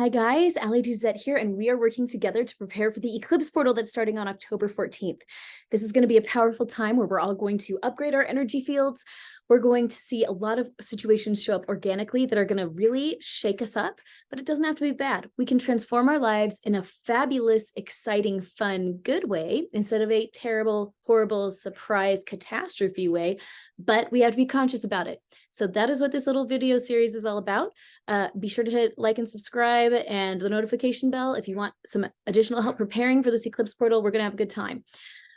Hi guys, Ali Duzette here, and we are working together to prepare for the eclipse portal that's starting on October 14th. This is going to be a powerful time where we're all going to upgrade our energy fields. We're going to see a lot of situations show up organically that are going to really shake us up, but it doesn't have to be bad. We can transform our lives in a fabulous, exciting, fun, good way instead of a terrible, horrible, surprise, catastrophe way, but we have to be conscious about it. So that is what this little video series is all about. Be sure to hit like and subscribe and the notification bell if you want some additional help preparing for this eclipse portal. We're going to have a good time.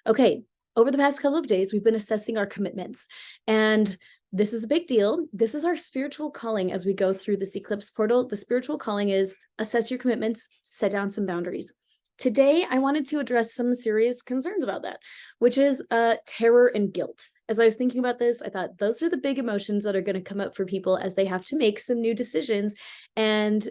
Okay, over the past couple of days, we've been assessing our commitments, and this is a big deal. This is our spiritual calling as we go through this eclipse portal. The spiritual calling is assess your commitments, set down some boundaries. Today, I wanted to address some serious concerns about that, which is terror and guilt. As I was thinking about this, I thought those are the big emotions that are going to come up for people as they have to make some new decisions and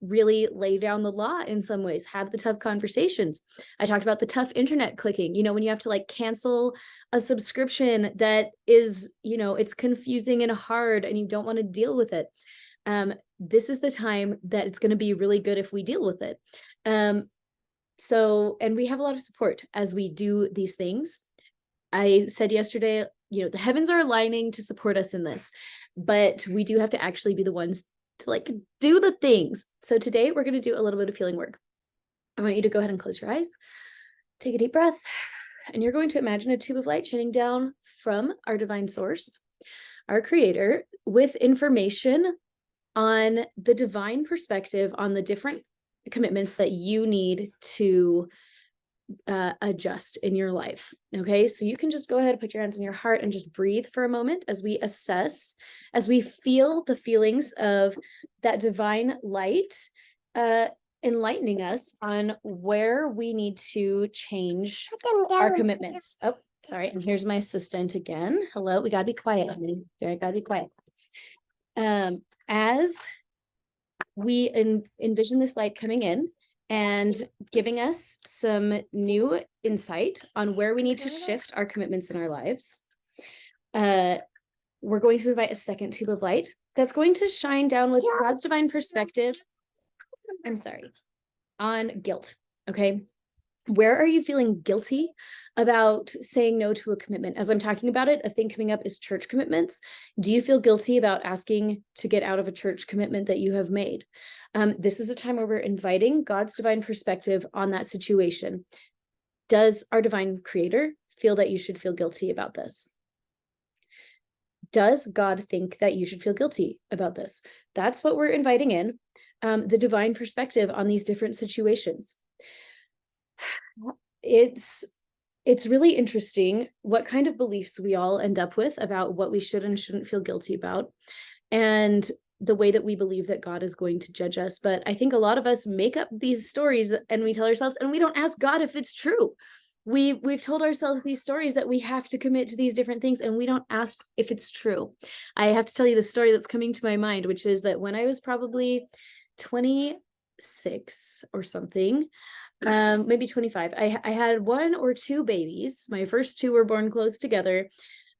really lay down the law in some ways, have the tough conversations. I talked about the tough internet clicking, when you have to like cancel a subscription that is, it's confusing and hard and you don't want to deal with it. This is the time that it's going to be really good if we deal with it. And we have a lot of support as we do these things. I said yesterday, the heavens are aligning to support us in this, but we do have to actually be the ones to like do the things. So today we're going to do a little bit of healing work. I want you to go ahead and close your eyes, take a deep breath, and you're going to imagine a tube of light shining down from our divine source, our creator, with information on the divine perspective on the different commitments that you need to adjust in your life. Okay, so you can just go ahead, put your hands on your heart and just breathe for a moment as we assess, as we feel the feelings of that divine light enlightening us on where we need to change our commitments. Oh, sorry. And here's my assistant again. Hello, we gotta be quiet, honey. Very gotta be quiet. As we envision this light coming in and giving us some new insight on where we need to shift our commitments in our lives, we're going to invite a second tube of light that's going to shine down with God's divine perspective. I'm sorry, on guilt. Okay. Where are you feeling guilty about saying no to a commitment? As I'm talking about it, a thing coming up is church commitments. Do you feel guilty about asking to get out of a church commitment that you have made? This is a time where we're inviting God's divine perspective on that situation. Does our divine creator feel that you should feel guilty about this? Does God think that you should feel guilty about this? That's what we're inviting in, the divine perspective on these different situations. It's really interesting what kind of beliefs we all end up with about what we should and shouldn't feel guilty about, and the way that we believe that God is going to judge us. But I think a lot of us make up these stories and we tell ourselves, and we don't ask God if it's true. We've told ourselves these stories that we have to commit to these different things, and we don't ask if it's true. I have to tell you the story that's coming to my mind, which is that when I was probably 26 or something, maybe 25, I had one or two babies. My first two were born close together.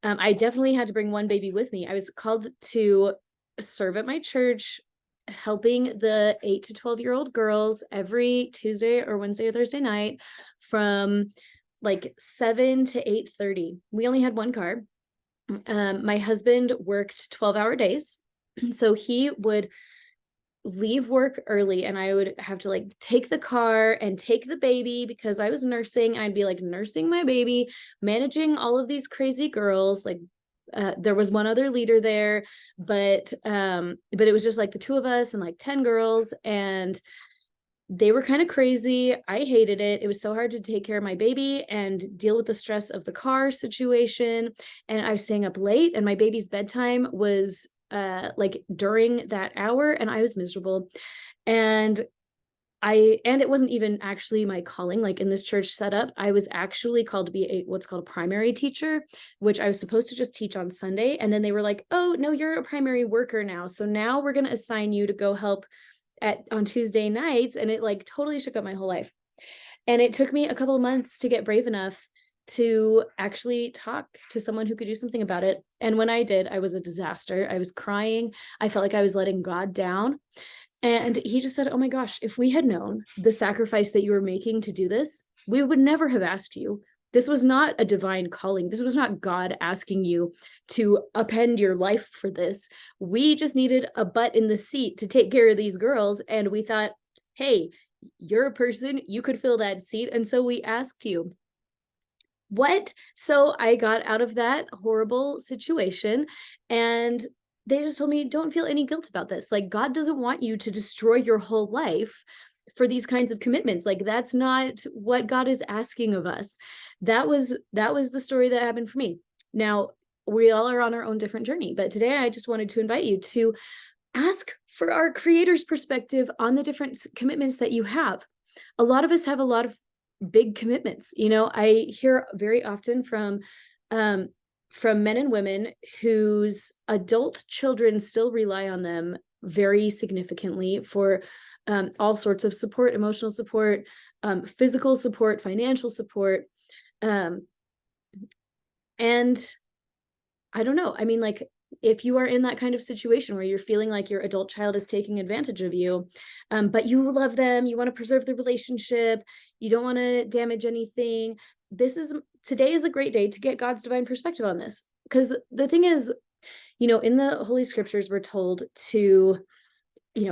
I definitely had to bring one baby with me. I was called to serve at my church, helping the 8 to 12-year-old girls every Tuesday or Wednesday or Thursday night from like 7 to 8:30. We only had one car. My husband worked 12-hour days, so he would leave work early and I would have to like take the car and take the baby because I was nursing, and I'd be like nursing my baby, managing all of these crazy girls. Like there was one other leader there, but it was just like the two of us and like 10 girls, and they were kind of crazy. I hated it. It was so hard to take care of my baby and deal with the stress of the car situation. And I was staying up late, and my baby's bedtime was like during that hour, and I was miserable. And it wasn't even actually my calling. Like in this church setup, I was actually called to be what's called a primary teacher, which I was supposed to just teach on Sunday. And then they were like, oh no, you're a primary worker now, so now we're going to assign you to go help on Tuesday nights. And it like totally shook up my whole life. And it took me a couple of months to get brave enough to actually talk to someone who could do something about it. And when I did, I was a disaster. I was crying. I felt like I was letting God down. And he just said, oh my gosh, if we had known the sacrifice that you were making to do this, we would never have asked you. This was not a divine calling. This was not God asking you to append your life for this. We just needed a butt in the seat to take care of these girls. And we thought, hey, you're a person, you could fill that seat. And so we asked you. What? So I got out of that horrible situation, and they just told me, don't feel any guilt about this. Like, God doesn't want you to destroy your whole life for these kinds of commitments. Like, that's not what God is asking of us. That was the story that happened for me. Now, we all are on our own different journey, but today I just wanted to invite you to ask for our Creator's perspective on the different commitments that you have. A lot of us have a lot of big commitments. I hear very often from men and women whose adult children still rely on them very significantly for all sorts of support, emotional support, physical support, financial support. And I don't know. I mean, like, if you are in that kind of situation where you're feeling like your adult child is taking advantage of you, but you love them, you want to preserve the relationship, you don't want to damage anything, today is a great day to get God's divine perspective on this. Because the thing is, in the Holy Scriptures, we're told to,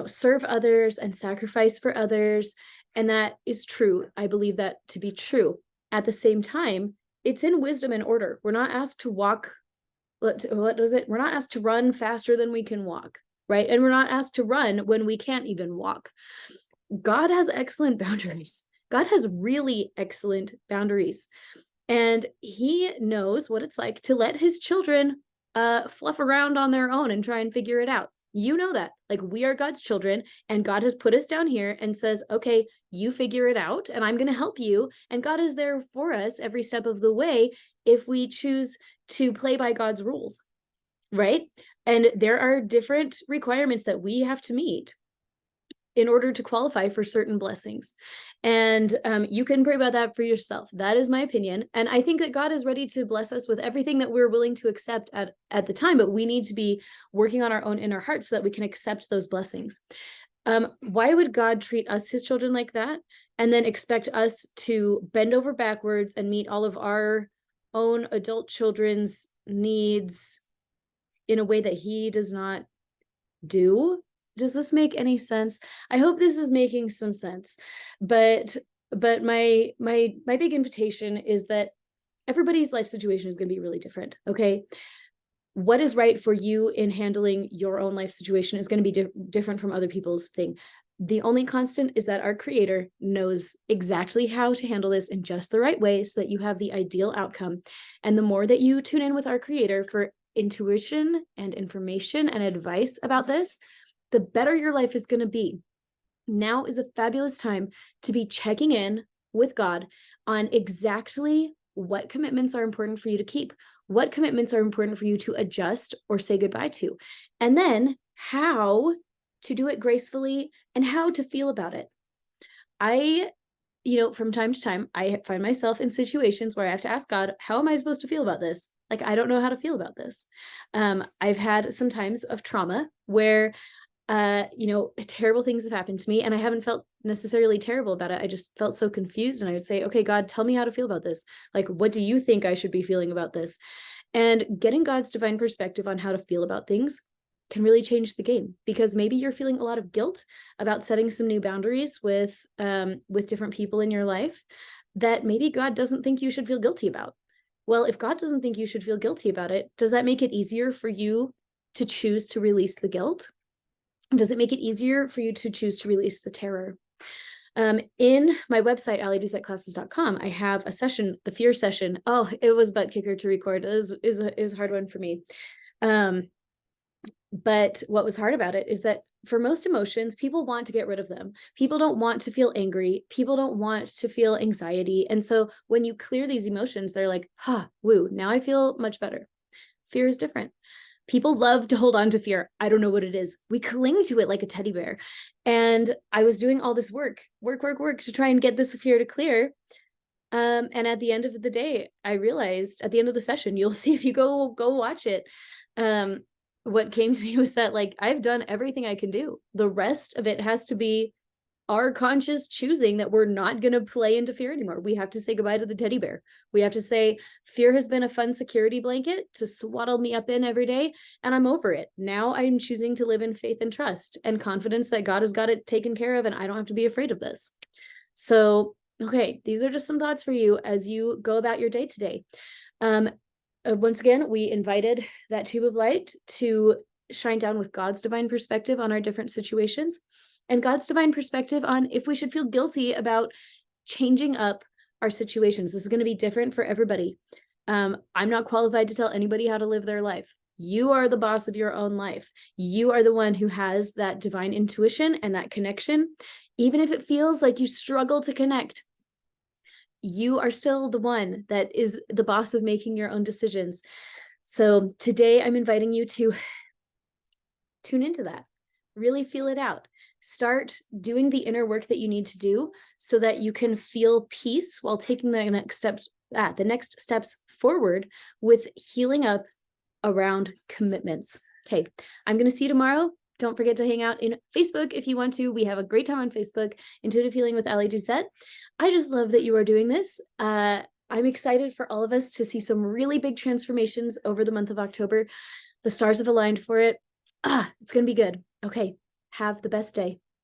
serve others and sacrifice for others. And that is true. I believe that to be true. At the same time, it's in wisdom and order. We're not asked to walk. What was it? We're not asked to run faster than we can walk, right? And we're not asked to run when we can't even walk. God has excellent boundaries. God has really excellent boundaries. And he knows what it's like to let his children fluff around on their own and try and figure it out. You know that. Like, we are God's children, and God has put us down here and says, okay, you figure it out, and I'm going to help you. And God is there for us every step of the way if we choose to play by God's rules, right? And there are different requirements that we have to meet in order to qualify for certain blessings. And you can pray about that for yourself. That is my opinion. And I think that God is ready to bless us with everything that we're willing to accept at the time, but we need to be working on our own inner hearts so that we can accept those blessings. Why would God treat us, his children, like that, and then expect us to bend over backwards and meet all of our own adult children's needs in a way that he does not do? Does this make any sense? I hope this is making some sense. But my big invitation is that everybody's life situation is going to be really different. Okay. What is right for you in handling your own life situation is going to be different from other people's thing. The only constant is that our Creator knows exactly how to handle this in just the right way so that you have the ideal outcome. And the more that you tune in with our Creator for intuition and information and advice about this, the better your life is going to be. Now is a fabulous time to be checking in with God on exactly what commitments are important for you to keep, what commitments are important for you to adjust or say goodbye to, and then how to do it gracefully and how to feel about it. From time to time, I find myself in situations where I have to ask God, how am I supposed to feel about this? Like, I don't know how to feel about this. I've had some times of trauma where terrible things have happened to me and I haven't felt necessarily terrible about it. I just felt so confused, and I would say, okay, God, tell me how to feel about this. Like, what do you think I should be feeling about this? And getting God's divine perspective on how to feel about things can really change the game, because maybe you're feeling a lot of guilt about setting some new boundaries with different people in your life that maybe God doesn't think you should feel guilty about. Well, if God doesn't think you should feel guilty about it, does that make it easier for you to choose to release the guilt? Does it make it easier for you to choose to release the terror? In my website, alliedresetclasses.com, I have a session, the fear session. Oh, it was butt kicker to record. It was a hard one for me. But what was hard about it is that for most emotions, people want to get rid of them. People don't want to feel angry. People don't want to feel anxiety. And so when you clear these emotions, they're like, woo, now I feel much better. Fear is different. People love to hold on to fear. I don't know what it is. We cling to it like a teddy bear. And I was doing all this work to try and get this fear to clear. And at the end of the day, I realized, at the end of the session, you'll see if you go watch it. what came to me was that like, I've done everything I can do. The rest of it has to be our conscious choosing that we're not going to play into fear anymore. We have to say goodbye to the teddy bear. We have to say fear has been a fun security blanket to swaddle me up in every day, and I'm over it. Now I'm choosing to live in faith and trust and confidence that God has got it taken care of, and I don't have to be afraid of this. So, okay, these are just some thoughts for you as you go about your day today. Once again, we invited that tube of light to shine down with God's divine perspective on our different situations, and God's divine perspective on if we should feel guilty about changing up our situations. This is going to be different for everybody. I'm not qualified to tell anybody how to live their life. You are the boss of your own life. You are the one who has that divine intuition and that connection. Even if it feels like you struggle to connect, you are still the one that is the boss of making your own decisions. So today I'm inviting you to tune into that, really feel it out. Start doing the inner work that you need to do so that you can feel peace while taking the next steps forward with healing up around commitments. Okay, I'm going to see you tomorrow. Don't forget to hang out in Facebook if you want to. We have a great time on Facebook, Intuitive Healing with Ali Doucette. I just love that you are doing this. I'm excited for all of us to see some really big transformations over the month of October. The stars have aligned for it. It's going to be good. Okay, have the best day.